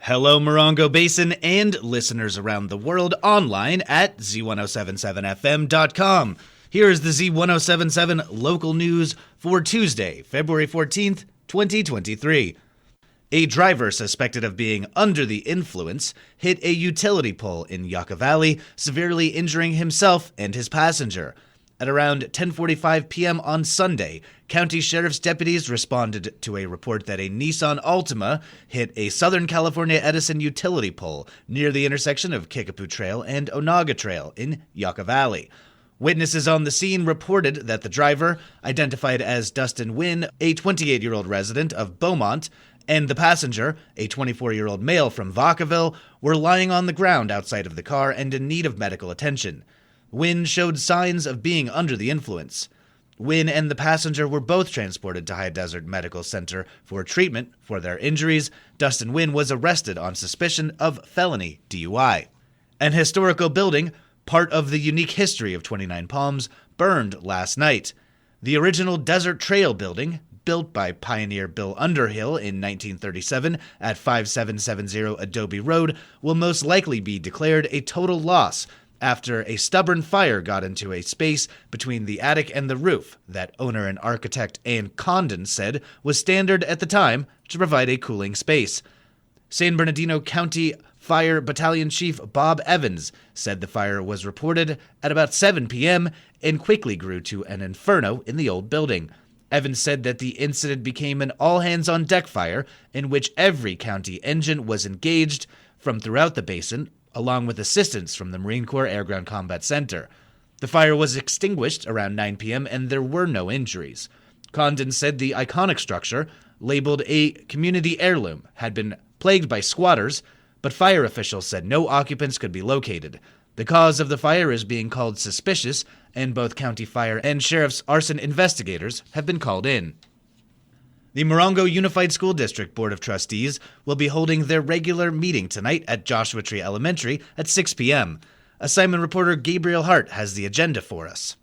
Hello, Morongo Basin and listeners around the world online at Z107.7fm.com. Here is the Z107.7 local news for Tuesday, February 14th, 2023. A driver suspected of being under the influence hit a utility pole in Yucca Valley, severely injuring himself and his passenger. At around 10:45 p.m. on Sunday, county sheriff's deputies responded to a report that a Nissan Altima hit a Southern California Edison utility pole near the intersection of Kickapoo Trail and Onaga Trail in Yucca Valley. Witnesses on the scene reported that the driver, identified as Dustin Wynn, a 28-year-old resident of Beaumont, and the passenger, a 24-year-old male from Vacaville, were lying on the ground outside of the car and in need of medical attention. Wynn showed signs of being under the influence. Wynn and the passenger were both transported to High Desert Medical Center for treatment for their injuries. Dustin Wynn was arrested on suspicion of felony DUI. An historical building, part of the unique history of 29 Palms, burned last night. The original Desert Trail building, built by pioneer Bill Underhill in 1937 at 5770 Adobe Road, will most likely be declared a total loss after a stubborn fire got into a space between the attic and the roof that owner and architect Ann Condon said was standard at the time to provide a cooling space. San Bernardino County Fire Battalion Chief Bob Evans said the fire was reported at about 7 p.m. and quickly grew to an inferno in the old building. Evans said that the incident became an all-hands-on-deck fire in which every county engine was engaged from throughout the basin, along with assistance from the Marine Corps Air Ground Combat Center. The fire was extinguished around 9 p.m. and there were no injuries. Condon said the iconic structure, labeled a community heirloom, had been plagued by squatters, but fire officials said no occupants could be located. The cause of the fire is being called suspicious, and both county fire and sheriff's arson investigators have been called in. The Morongo Unified School District Board of Trustees will be holding their regular meeting tonight at Joshua Tree Elementary at 6 p.m. Assignment reporter Gabriel Hart has the agenda for us.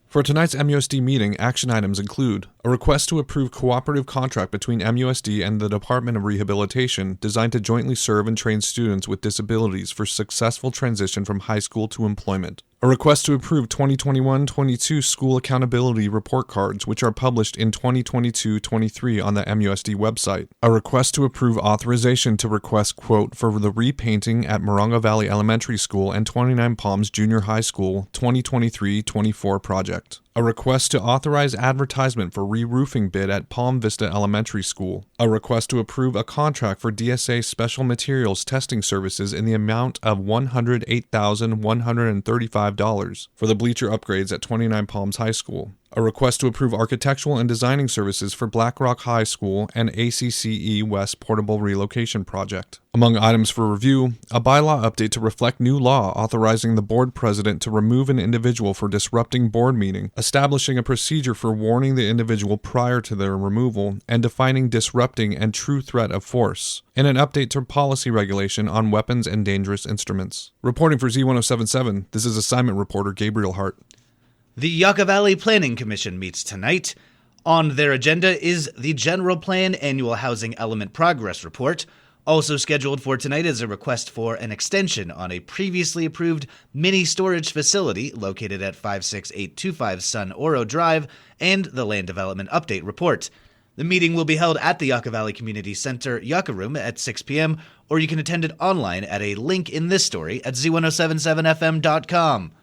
For tonight's MUSD meeting, action items include a request to approve cooperative contract between MUSD and the Department of Rehabilitation designed to jointly serve and train students with disabilities for successful transition from high school to employment. A request to approve 2021-22 school accountability report cards, which are published in 2022-23 on the MUSD website. A request to approve authorization to request quote for the repainting at Morongo Valley Elementary School and 29 Palms Junior High School 2023-24 project. A request to authorize advertisement for re-roofing bid at Palm Vista Elementary School. A request to approve a contract for DSA special materials testing services in the amount of $108,135 for the bleacher upgrades at 29 Palms High School. A request to approve architectural and designing services for Black Rock High School and ACCE West Portable Relocation Project. Among items for review, a bylaw update to reflect new law authorizing the board president to remove an individual for disrupting board meeting, establishing a procedure for warning the individual prior to their removal, and defining disrupting and true threat of force, and an update to policy regulation on weapons and dangerous instruments. Reporting for Z107.7, this is assignment reporter Gabriel Hart. The Yucca Valley Planning Commission meets tonight. On their agenda is the General Plan Annual Housing Element Progress Report. Also scheduled for tonight is a request for an extension on a previously approved mini storage facility located at 56825 Sun Oro Drive and the Land Development Update Report. The meeting will be held at the Yucca Valley Community Center Yucca Room at 6 p.m., or you can attend it online at a link in this story at Z107.7fm.com.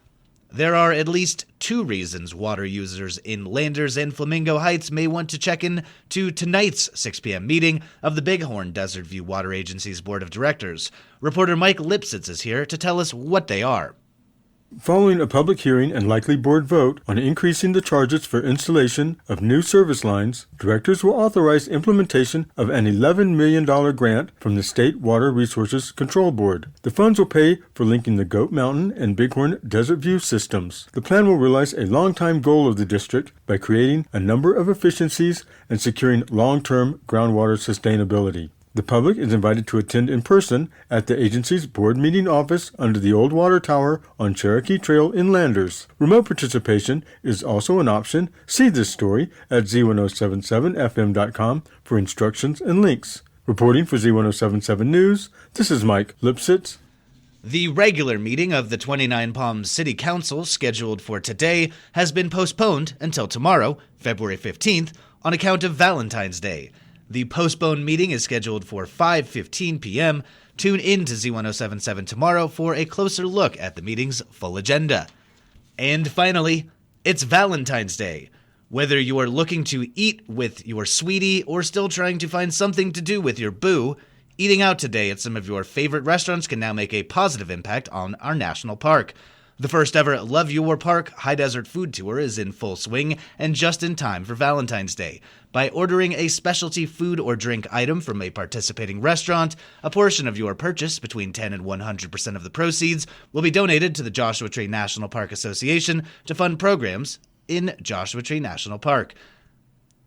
There are at least two reasons water users in Landers and Flamingo Heights may want to check in to tonight's 6 p.m. meeting of the Bighorn Desert View Water Agency's Board of Directors. Reporter Mike Lipsitz is here to tell us what they are. Following a public hearing and likely board vote on increasing the charges for installation of new service lines, directors will authorize implementation of an $11 million grant from the State Water Resources Control Board. The funds will pay for linking the Goat Mountain and Bighorn Desert View systems. The plan will realize a long-time goal of the district by creating a number of efficiencies and securing long-term groundwater sustainability. The public is invited to attend in person at the agency's board meeting office under the old water tower on Cherokee Trail in Landers. Remote participation is also an option. See this story at Z107.7fm.com for instructions and links. Reporting for Z107.7 News, this is Mike Lipsitz. The regular meeting of the 29 Palms City Council, scheduled for today, has been postponed until tomorrow, February 15th, on account of Valentine's Day. The postponed meeting is scheduled for 5:15 p.m. Tune in to Z107.7 tomorrow for a closer look at the meeting's full agenda. And finally, it's Valentine's Day. Whether you are looking to eat with your sweetie or still trying to find something to do with your boo, eating out today at some of your favorite restaurants can now make a positive impact on our national park. The first ever Love Your Park High Desert Food Tour is in full swing and just in time for Valentine's Day. By ordering a specialty food or drink item from a participating restaurant, a portion of your purchase, between 10 and 100% of the proceeds, will be donated to the Joshua Tree National Park Association to fund programs in Joshua Tree National Park.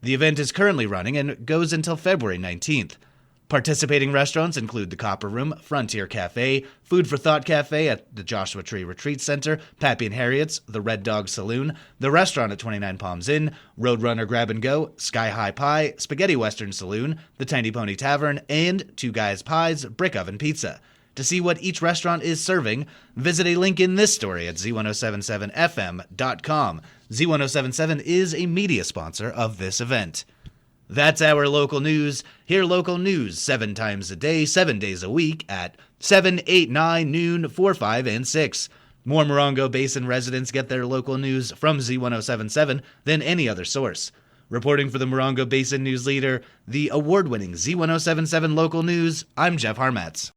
The event is currently running and goes until February 19th. Participating restaurants include the Copper Room, Frontier Cafe, Food for Thought Cafe at the Joshua Tree Retreat Center, Pappy and Harriet's, the Red Dog Saloon, the restaurant at 29 Palms Inn, Roadrunner Grab and Go, Sky High Pie, Spaghetti Western Saloon, the Tiny Pony Tavern, and Two Guys Pies Brick Oven Pizza. To see what each restaurant is serving, visit a link in this story at Z107.7fm.com. Z107.7 is a media sponsor of this event. That's our local news. Hear local news 7 times a day, 7 days a week at 7, 8, 9, noon, 4, 5, and 6. More Morongo Basin residents get their local news from Z107.7 than any other source. Reporting for the Morongo Basin News Leader, the award-winning Z107.7 Local News, I'm Jeff Harmatz.